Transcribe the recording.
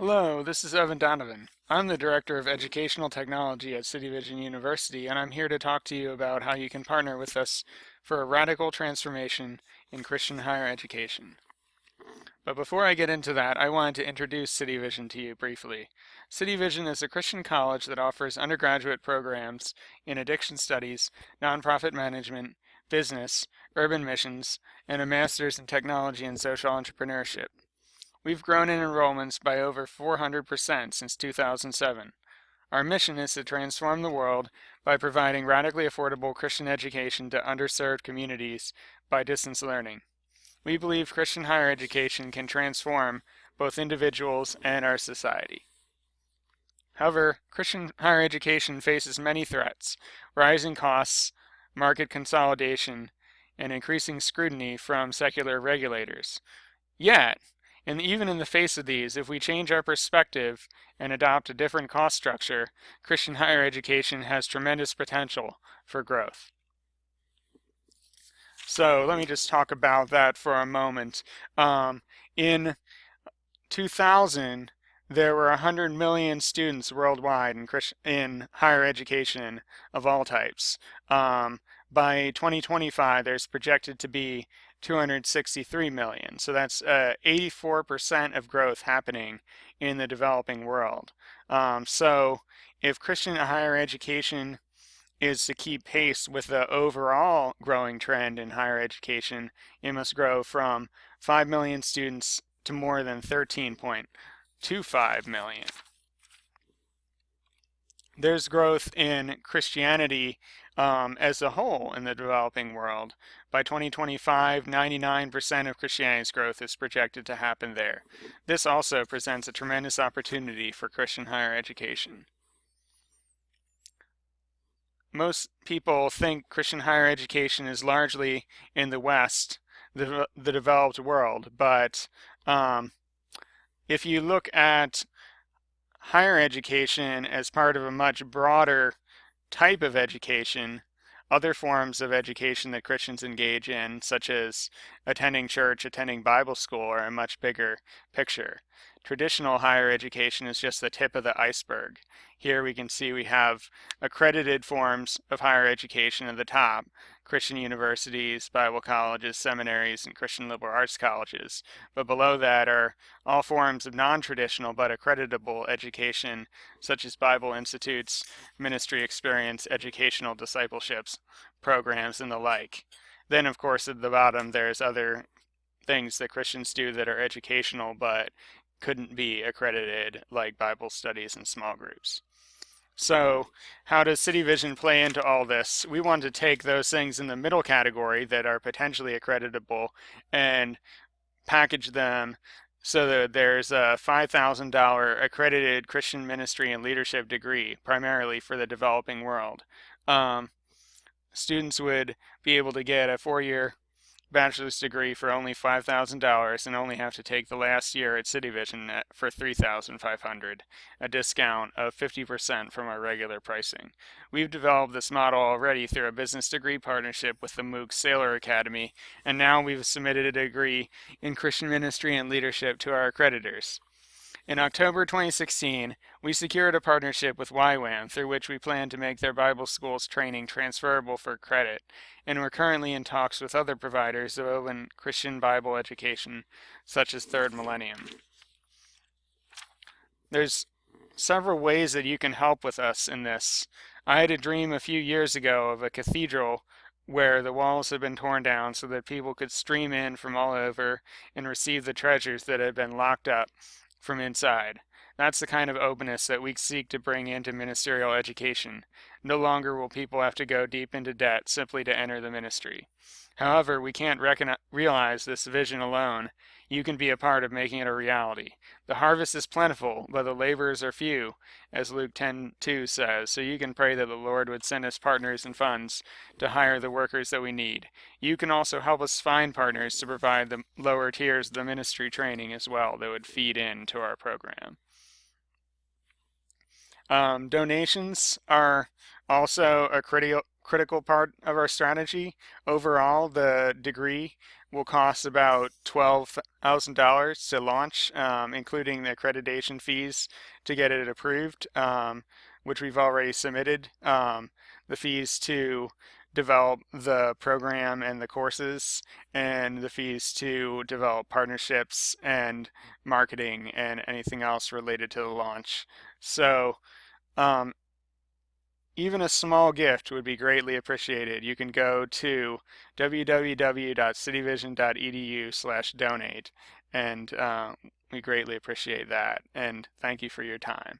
Hello, this is Evan Donovan. I'm the Director of Educational Technology at City Vision University, and I'm here to talk to you about how you can partner with us for a radical transformation in Christian higher education. But before I get into that, I wanted to introduce City Vision to you briefly. City Vision is a Christian college that offers undergraduate programs in addiction studies, nonprofit management, business, urban missions, and a master's in technology and social entrepreneurship. We've grown in enrollments by over 400% since 2007. Our mission is to transform the world by providing radically affordable Christian education to underserved communities by distance learning. We believe Christian higher education can transform both individuals and our society. However, Christian higher education faces many threats: rising costs, market consolidation, and increasing scrutiny from secular regulators. Yet, and even in the face of these, if we change our perspective and adopt a different cost structure, Christian higher education has tremendous potential for growth. So let me just talk about that for a moment. In 2000, there were 100 million students worldwide in higher education of all types. By 2025, there's projected to be 263 million. So that's 84% of growth happening in the developing world. So if Christian higher education is to keep pace with the overall growing trend in higher education, it must grow from 5 million students to more than 13.25 million. There's growth in Christianity as a whole in the developing world. By 2025, 99% of Christianity's growth is projected to happen there. This also presents a tremendous opportunity for Christian higher education. Most people think Christian higher education is largely in the West, the developed world, but if you look at higher education as part of a much broader type of education, other forms of education that Christians engage in, such as attending church, attending Bible school, are a much bigger picture. Traditional higher education is just the tip of the iceberg. Here we can see we have accredited forms of higher education at the top: Christian universities, Bible colleges, seminaries, and Christian liberal arts colleges. But below that are all forms of non-traditional but accreditable education, such as Bible institutes, ministry experience, educational discipleships, programs, and the like. Then, of course, at the bottom, there's other things that Christians do that are educational but couldn't be accredited, like Bible studies and small groups. So, how does City Vision play into all this? We want to take those things in the middle category that are potentially accreditable and package them so that there's a $5,000 accredited Christian ministry and leadership degree, primarily for the developing world. Students would be able to get a 4-year bachelor's degree for only $5,000 and only have to take the last year at City Vision for $3,500, a discount of 50% from our regular pricing. We've developed this model already through a business degree partnership with the MOOC Sailor Academy, and now we've submitted a degree in Christian ministry and leadership to our accreditors. In October 2016, we secured a partnership with YWAM through which we plan to make their Bible schools training transferable for credit, and we're currently in talks with other providers of open Christian Bible education, such as Third Millennium. There's several ways that you can help with us in this. I had a dream a few years ago of a cathedral where the walls had been torn down so that people could stream in from all over and receive the treasures that had been locked up from inside. That's the kind of openness that we seek to bring into ministerial education. No longer will people have to go deep into debt simply to enter the ministry. However, we can't realize this vision alone. You can be a part of making it a reality. The harvest is plentiful, but the laborers are few, as Luke 10:2 says, so you can pray that the Lord would send us partners and funds to hire the workers that we need. You can also help us find partners to provide the lower tiers of the ministry training as well that would feed into our program. Donations are also a critical part of our strategy. Overall, the degree will cost about $12,000 to launch, including the accreditation fees to get it approved, which we've already submitted. The fees to develop the program and the courses, and the fees to develop partnerships and marketing and anything else related to the launch. So, um, even a small gift would be greatly appreciated. You can go to www.cityvision.edu/donate, and we greatly appreciate that. And thank you for your time.